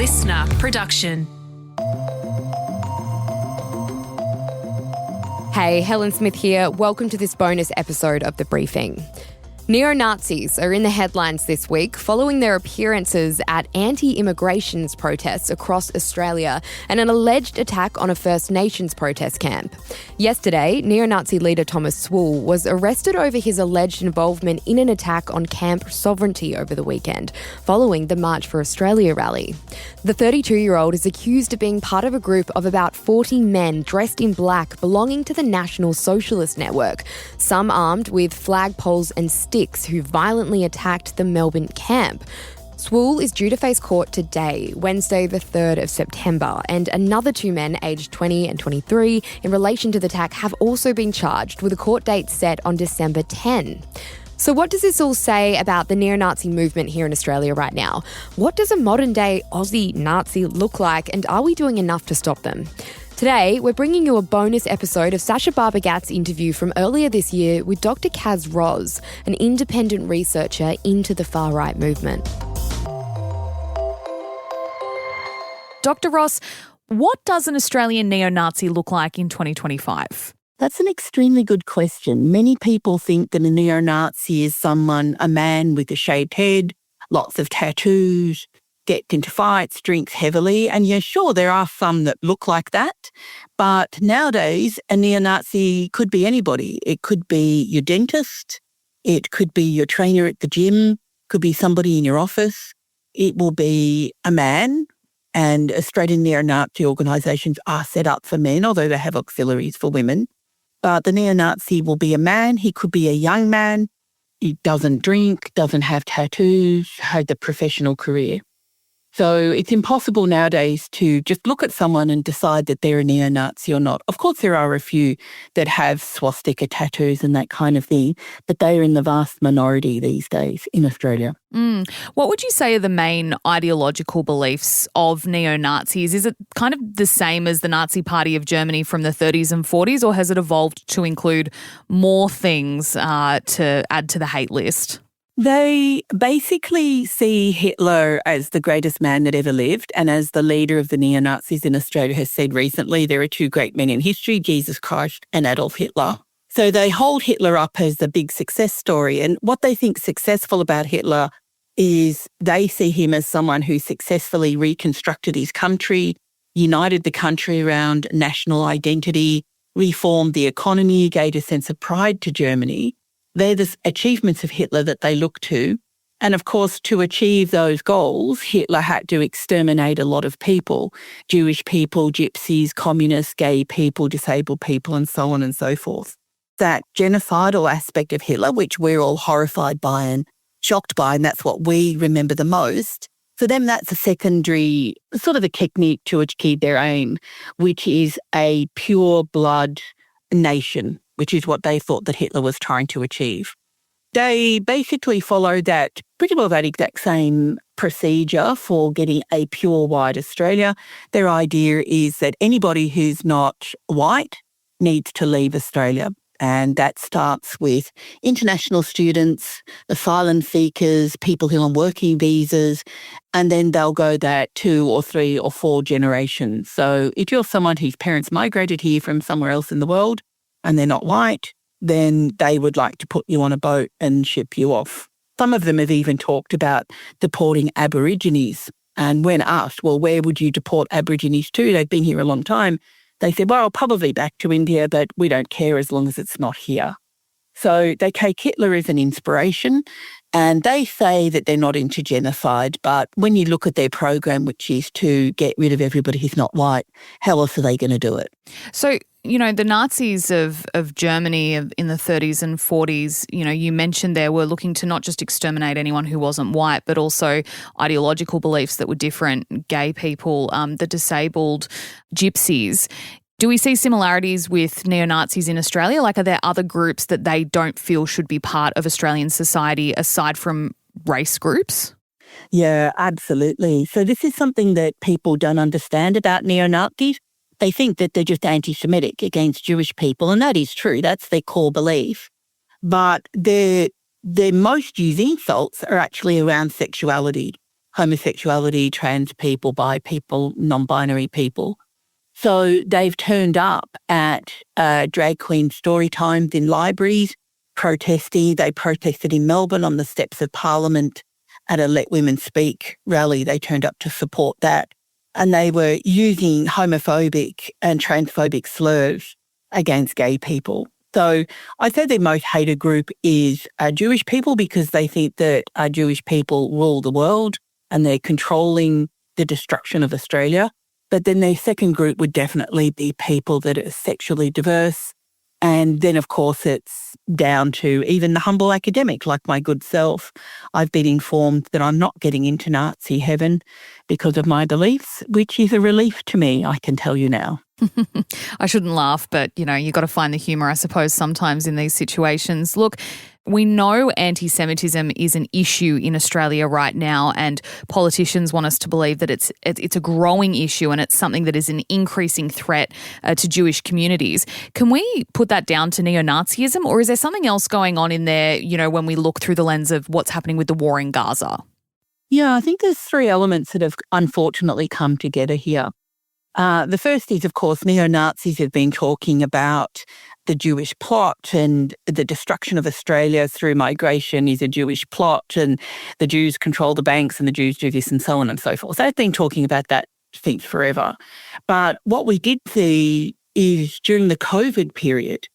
listener production. Hey, Helen Smith here. Welcome to this bonus episode of The Briefing. Neo-Nazis are in the headlines this week following their appearances at anti-immigration protests across Australia and an alleged attack on a First Nations protest camp. Yesterday, neo-Nazi leader Thomas Sewell was arrested over his alleged involvement in an attack on Camp Sovereignty over the weekend, following the March for Australia rally. The 32-year-old is accused of being part of a group of about 40 men dressed in black belonging to the National Socialist Network, some armed with flagpoles and sticks, who violently attacked the Melbourne camp. Sewell is due to face court today, Wednesday the 3rd of September, and another two men aged 20 and 23 in relation to the attack have also been charged, with a court date set on December 10. So what does this all say about the neo-Nazi movement here in Australia right now? What does a modern-day Aussie Nazi look like, and are we doing enough to stop them? Today, we're bringing you a bonus episode of Sacha Barbour Gatt's interview from earlier this year with Dr Kaz Ross, an independent researcher into the far-right movement. Dr Ross, what does an Australian neo-Nazi look like in 2025? That's an extremely good question. Many people think that a neo-Nazi is a man with a shaved head, lots of tattoos, gets into fights, drinks heavily. And yeah, sure, there are some that look like that. But nowadays, a neo-Nazi could be anybody. It could be your dentist. It could be your trainer at the gym. Could be somebody in your office. It will be a man. And Australian neo-Nazi organisations are set up for men, although they have auxiliaries for women. But the neo-Nazi will be a man. He could be a young man. He doesn't drink, doesn't have tattoos, had a professional career. So it's impossible nowadays to just look at someone and decide that they're a neo-Nazi or not. Of course, there are a few that have swastika tattoos and that kind of thing, but they are in the vast minority these days in Australia. What would you say are the main ideological beliefs of neo-Nazis? Is it kind of the same as the Nazi Party of Germany from the 30s and 40s, or has it evolved to include more things to add to the hate list? They basically see Hitler as the greatest man that ever lived, and as the leader of the neo-Nazis in Australia has said recently, there are two great men in history, Jesus Christ and Adolf Hitler. So they hold Hitler up as the big success story, and what they think successful about Hitler is they see him as someone who successfully reconstructed his country, united the country around national identity, reformed the economy, gave a sense of pride to Germany. They're the achievements of Hitler that they look to. And of course, to achieve those goals, Hitler had to exterminate a lot of people, Jewish people, gypsies, communists, gay people, disabled people, and so on and so forth. That genocidal aspect of Hitler, which we're all horrified by and shocked by, and that's what we remember the most, for them that's a secondary sort of a technique to achieve their aim, which is a pure blood nation, which is what they thought that Hitler was trying to achieve. They basically followed pretty well that exact same procedure for getting a pure white Australia. Their idea is that anybody who's not white needs to leave Australia. And that starts with international students, asylum seekers, people who are on working visas, and then they'll go that 2 or 3 or 4 generations. So if you're someone whose parents migrated here from somewhere else in the world, and they're not white, then they would like to put you on a boat and ship you off. Some of them have even talked about deporting Aborigines. And when asked, well, where would you deport Aborigines to? They've been here a long time. They said, well, probably back to India, but we don't care as long as it's not here. So they take Hitler as an inspiration, and they say that they're not into genocide. But when you look at their program, which is to get rid of everybody who's not white, how else are they going to do it? So, the Nazis of Germany in the 30s and 40s, you mentioned there were looking to not just exterminate anyone who wasn't white, but also ideological beliefs that were different, gay people, the disabled, gypsies. Do we see similarities with neo-Nazis in Australia? Like, are there other groups that they don't feel should be part of Australian society aside from race groups? Yeah, absolutely. So this is something that people don't understand about neo-Nazis. They think that they're just anti-Semitic against Jewish people, and that is true. That's their core belief. But their most used insults are actually around sexuality. homosexuality, trans people, bi people, non-binary people. So they've turned up at drag queen story times in libraries, protesting. They protested in Melbourne on the steps of Parliament at a Let Women Speak rally. They turned up to support that. And they were using homophobic and transphobic slurs against gay people. So I'd say their most hated group is Jewish people, because they think that Jewish people rule the world and they're controlling the destruction of Australia. But then their second group would definitely be people that are sexually diverse. And then, of course, it's down to even the humble academic like my good self. I've been informed that I'm not getting into Nazi heaven because of my beliefs, which is a relief to me, I can tell you now. I shouldn't laugh, but, you've got to find the humour, I suppose, sometimes in these situations. Look, we know anti-Semitism is an issue in Australia right now, and politicians want us to believe that it's a growing issue and it's something that is an increasing threat to Jewish communities. Can we put that down to neo-Nazism, or is there something else going on in there, when we look through the lens of what's happening with the war in Gaza? Yeah, I think there's three elements that have unfortunately come together here. The first is, of course, neo-Nazis have been talking about the Jewish plot, and the destruction of Australia through migration is a Jewish plot, and the Jews control the banks and the Jews do this and so on and so forth. So they've been talking about that since forever. But what we did see is during the COVID period,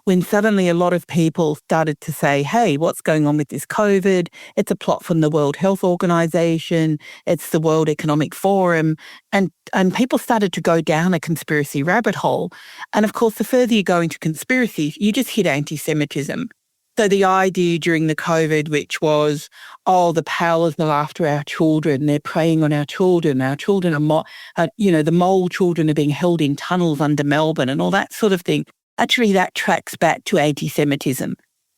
when suddenly a lot of people started to say, hey, what's going on with this COVID? It's a plot from the World Health Organization. It's the World Economic Forum. And people started to go down a conspiracy rabbit hole. And of course, the further you go into conspiracies, you just hit anti-Semitism. So the idea during the COVID, which was, the powers are after our children, they're preying on our children are, the mole children are being held in tunnels under Melbourne and all that sort of thing. Actually, that tracks back to anti-Semitism,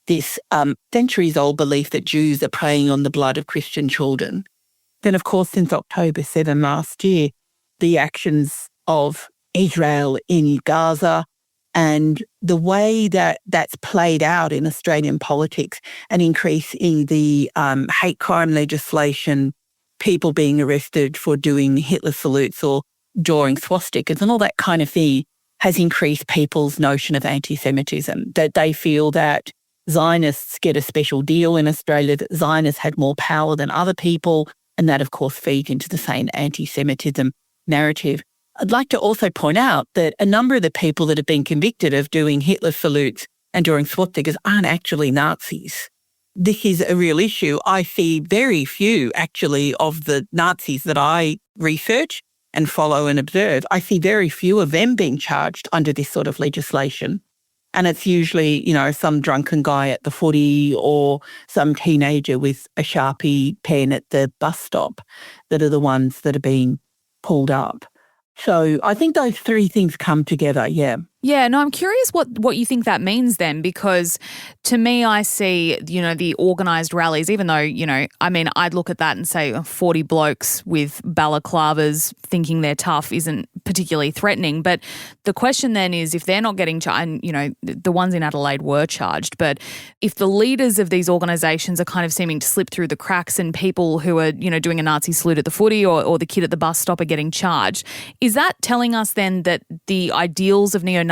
this centuries-old belief that Jews are preying on the blood of Christian children. Then, of course, since October 7 last year, the actions of Israel in Gaza and the way that that's played out in Australian politics, an increase in the hate crime legislation, people being arrested for doing Hitler salutes or drawing swastikas and all that kind of thing, has increased people's notion of anti-Semitism, that they feel that Zionists get a special deal in Australia, that Zionists had more power than other people, and that, of course, feeds into the same anti-Semitism narrative. I'd like to also point out that a number of the people that have been convicted of doing Hitler salutes and drawing swastikas aren't actually Nazis. This is a real issue. I see very few, actually, of the Nazis that I research and follow and observe. I see very few of them being charged under this sort of legislation. And it's usually, some drunken guy at the footy or some teenager with a Sharpie pen at the bus stop that are the ones that are being pulled up. So I think those three things come together, yeah. Yeah, no, I'm curious what you think that means then, because to me, I see, the organised rallies, even though, I'd look at that and say 40 blokes with balaclavas thinking they're tough isn't particularly threatening. But the question then is, if they're not getting charged, and, the ones in Adelaide were charged, but if the leaders of these organisations are kind of seeming to slip through the cracks and people who are, doing a Nazi salute at the footy or the kid at the bus stop are getting charged, is that telling us then that the ideals of neo-Nazism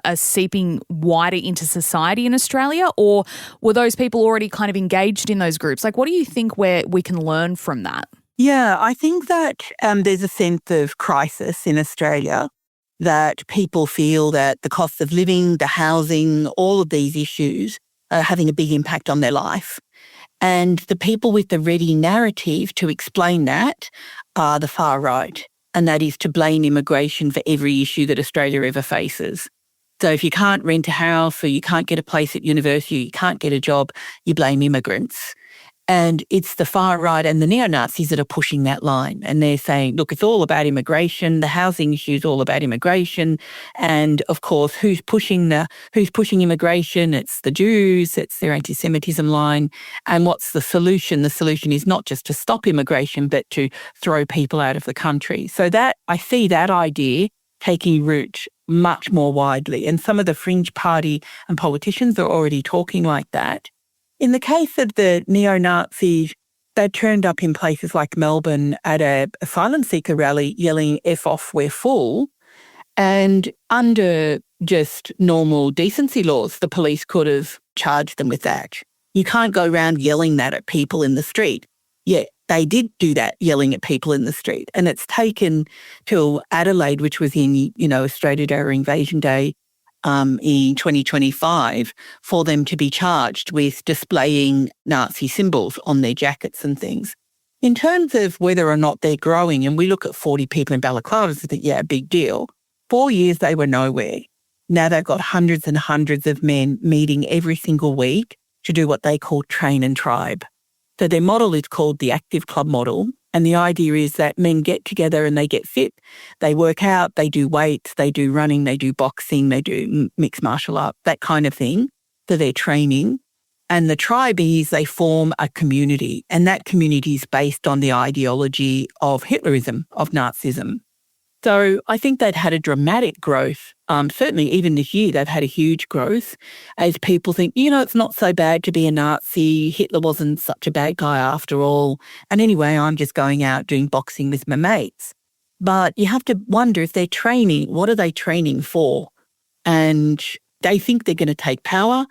are seeping wider into society in Australia, or were those people already kind of engaged in those groups? Like, what do you think we can learn from that? Yeah, I think that there's a sense of crisis in Australia, that people feel that the cost of living, the housing, all of these issues are having a big impact on their life. And the people with the ready narrative to explain that are the far right. And that is to blame immigration for every issue that Australia ever faces. So if you can't rent a house or you can't get a place at university, or you can't get a job, you blame immigrants. And it's the far right and the neo-Nazis that are pushing that line. And they're saying, look, it's all about immigration. The housing issue is all about immigration. And of course, who's pushing immigration? It's the Jews. It's their anti-Semitism line. And what's the solution? The solution is not just to stop immigration, but to throw people out of the country. So that I see that idea taking root much more widely. And some of the fringe party and politicians are already talking like that. In the case of the neo-Nazis They turned up in places like Melbourne at a asylum seeker rally yelling, "F off, we're full." And under just normal decency laws, the police could have charged them with that. You can't go around yelling that at people in the street. Yet they did do that, yelling at people in the street. And it's taken till Adelaide, which was in, Australia Day or Invasion Day in 2025, for them to be charged with displaying Nazi symbols on their jackets and things. In terms of whether or not they're growing, and we look at 40 people in balaclavas and think, yeah, big deal. 4 years they were nowhere. Now they've got hundreds and hundreds of men meeting every single week to do what they call train and tribe. So their model is called the active club model. And the idea is that men get together and they get fit. They work out, they do weights, they do running, they do boxing, they do mixed martial art, that kind of thing. So they're training. And the tribe is they form a community. And that community is based on the ideology of Hitlerism, of Nazism. So I think they've had a dramatic growth. Certainly even this year, they've had a huge growth as people think, it's not so bad to be a Nazi. Hitler wasn't such a bad guy after all. And anyway, I'm just going out doing boxing with my mates. But you have to wonder if they're training, what are they training for? And they think they're going to take power.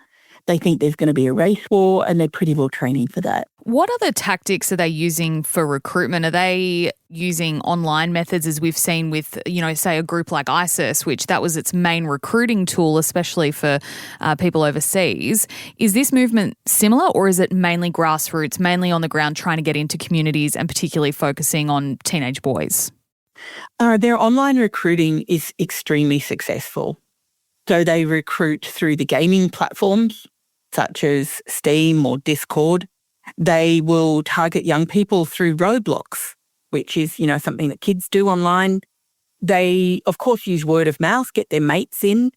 They think there's going to be a race war, and they're pretty well training for that. What other tactics are they using for recruitment? Are they using online methods, as we've seen with, say a group like ISIS, which that was its main recruiting tool, especially for people overseas? Is this movement similar, or is it mainly grassroots, mainly on the ground, trying to get into communities and particularly focusing on teenage boys? Their online recruiting is extremely successful. So they recruit through the gaming platforms, such as Steam or Discord. They will target young people through Roblox, which is, something that kids do online. They, of course, use word of mouth, get their mates in.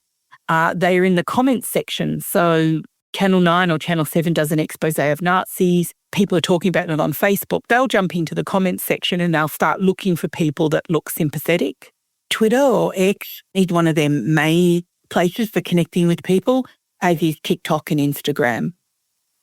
They are in the comments section. So Channel 9 or Channel 7 does an expose of Nazis. People are talking about it on Facebook. They'll jump into the comments section and they'll start looking for people that look sympathetic. Twitter or X is one of their main places for connecting with people, as is TikTok and Instagram.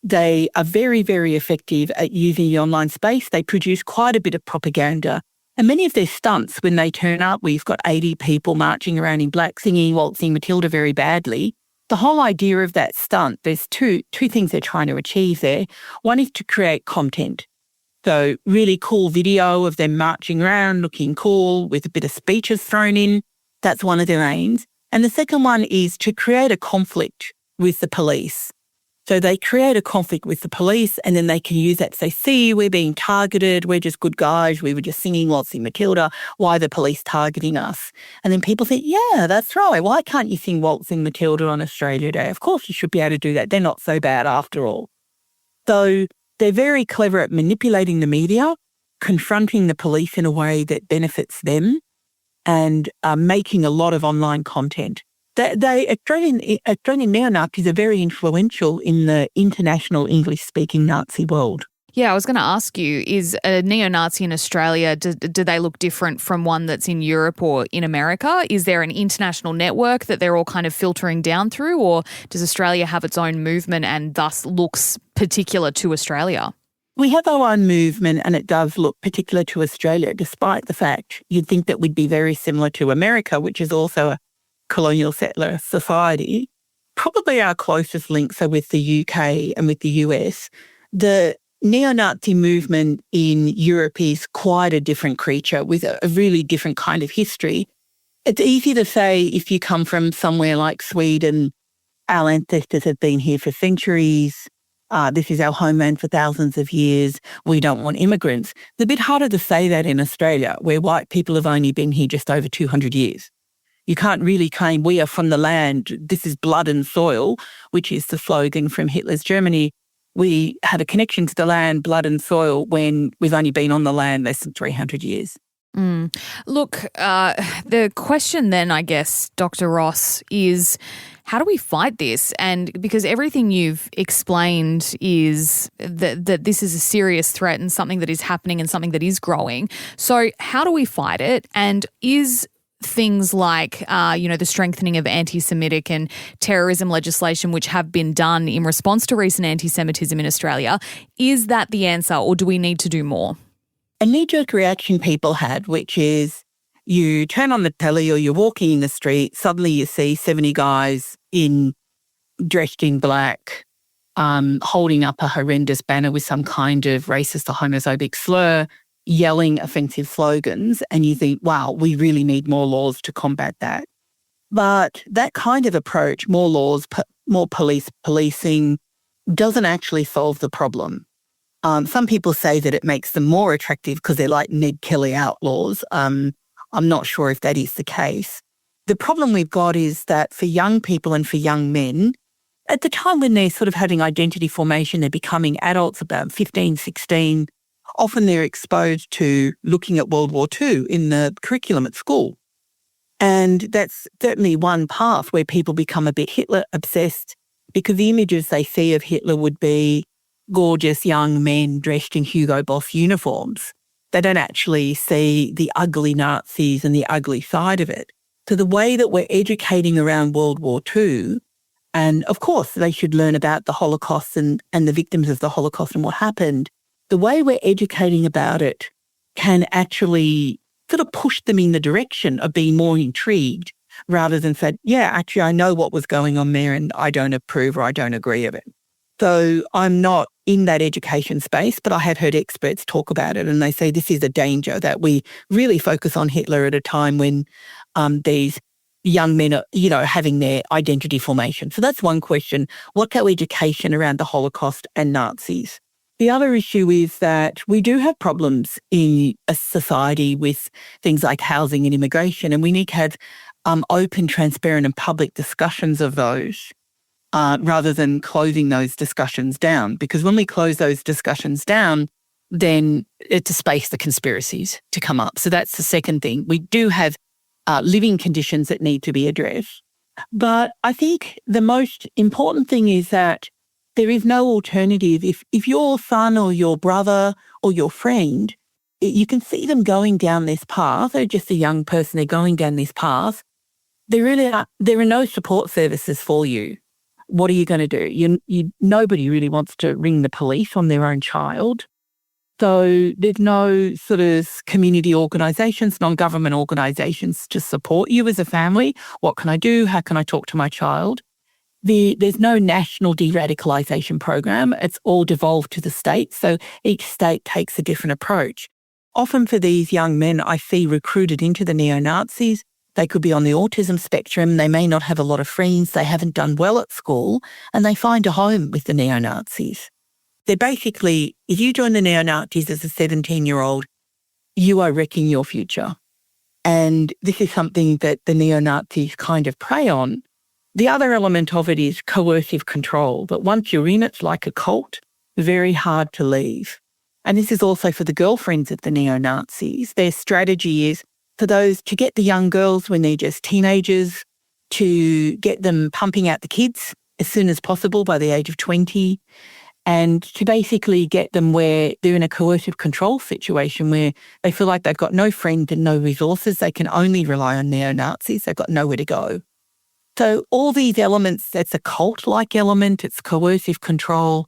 They are very, very effective at using the online space. They produce quite a bit of propaganda. And many of their stunts, when they turn up, we've got 80 people marching around in black singing Waltzing Matilda very badly. The whole idea of that stunt, there's two things they're trying to achieve there. One is to create content. So really cool video of them marching around, looking cool, with a bit of speeches thrown in. That's one of their aims. And the second one is to create a conflict with the police. So they create a conflict with the police and then they can use that to say, see, we're being targeted, we're just good guys, we were just singing Waltzing Matilda, why are the police targeting us? And then people think, yeah, that's right, why can't you sing Waltzing Matilda on Australia Day? Of course you should be able to do that, they're not so bad after all. So they're very clever at manipulating the media, confronting the police in a way that benefits them, and making a lot of online content. Australian neo-Nazis are very influential in the international English-speaking Nazi world. Yeah, I was going to ask you, is a neo-Nazi in Australia, do they look different from one that's in Europe or in America? Is there an international network that they're all kind of filtering down through, or does Australia have its own movement and thus looks particular to Australia? We have our own movement and it does look particular to Australia, despite the fact you'd think that we'd be very similar to America, which is also a colonial settler society. Probably our closest links are with the UK and with the US. The neo-Nazi movement in Europe is quite a different creature with a really different kind of history. It's easy to say if you come from somewhere like Sweden, our ancestors have been here for centuries. This is our homeland for thousands of years. We don't want immigrants. It's a bit harder to say that in Australia, where white people have only been here just over 200 years. You can't really claim we are from the land, this is blood and soil, which is the slogan from Hitler's Germany. We have a connection to the land, blood and soil, when we've only been on the land less than 300 years. Look, the question then, I guess, Dr. Ross, is how do we fight this? And because everything you've explained is that this is a serious threat and something that is happening and something that is growing. So how do we fight it? And is things like, the strengthening of anti-Semitic and terrorism legislation, which have been done in response to recent anti-Semitism in Australia, is that the answer, or do we need to do more? A knee-jerk reaction people had, which is you turn on the telly or you're walking in the street, suddenly you see 70 guys dressed in black, holding up a horrendous banner with some kind of racist or homophobic slur, yelling offensive slogans, and you think, wow, we really need more laws to combat that. But that kind of approach, more laws, more policing, doesn't actually solve the problem. Some people say that it makes them more attractive because they're like Ned Kelly outlaws. I'm not sure if that is the case. The problem we've got is that for young people and for young men, at the time when they're sort of having identity formation, they're becoming adults, about 15, 16, often they're exposed to looking at World War II in the curriculum at school. And that's certainly one path where people become a bit Hitler obsessed, because the images they see of Hitler would be gorgeous young men dressed in Hugo Boss uniforms. They don't actually see the ugly Nazis and the ugly side of it. So the way that we're educating around World War II, and of course they should learn about the Holocaust and the victims of the Holocaust and what happened, the way we're educating about it can actually sort of push them in the direction of being more intrigued rather than say, yeah, actually, I know what was going on there and I don't approve or I don't agree of it. So I'm not in that education space, but I have heard experts talk about it and they say this is a danger, that we really focus on Hitler at a time when these young men are, having their identity formation. So that's one question. What about education around the Holocaust and Nazis? The other issue is that we do have problems in a society with things like housing and immigration, and we need to have open, transparent and public discussions of those rather than closing those discussions down. Because when we close those discussions down, then it's a space for conspiracies to come up. So that's the second thing. We do have living conditions that need to be addressed. But I think the most important thing is that there is no alternative. If your son or your brother or your friend, you can see them going down this path, they're just a young person, they're going down this path, there are no support services for you. What are you going to do? Nobody really wants to ring the police on their own child. So there's no sort of community organisations, non-government organisations to support you as a family. What can I do? How can I talk to my child? There's no national de-radicalisation program. It's all devolved to the states. So each state takes a different approach. Often for these young men, I see recruited into the neo-Nazis. They could be on the autism spectrum. They may not have a lot of friends. They haven't done well at school and they find a home with the neo-Nazis. They're basically, if you join the neo-Nazis as a 17-year-old, you are wrecking your future. And this is something that the neo-Nazis kind of prey on. The other element of it is coercive control, but once you're in, it's like a cult, very hard to leave. And this is also for the girlfriends of the neo-Nazis. Their strategy is for those to get the young girls when they're just teenagers, to get them pumping out the kids as soon as possible by the age of 20, and to basically get them where they're in a coercive control situation where they feel like they've got no friends and no resources. They can only rely on neo-Nazis. They've got nowhere to go. So all these elements, it's a cult-like element, it's coercive control.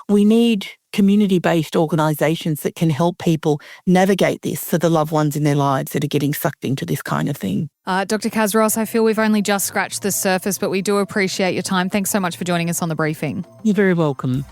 We need community-based organisations that can help people navigate this for the loved ones in their lives that are getting sucked into this kind of thing. Dr Kaz Ross, I feel we've only just scratched the surface, but we do appreciate your time. Thanks so much for joining us on The Briefing. You're very welcome.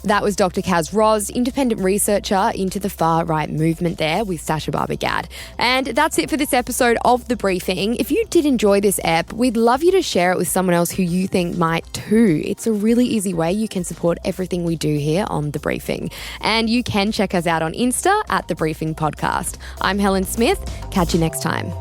That was Dr Kaz Ross, independent researcher into the far-right movement there with Sacha Barbour Gatt. And that's it for this episode of The Briefing. If you did enjoy this ep, we'd love you to share it with someone else who you think might too. It's a really easy way you can support everything we do here on The Briefing. And you can check us out on Insta at The Briefing Podcast. I'm Helen Smith. Catch you next time.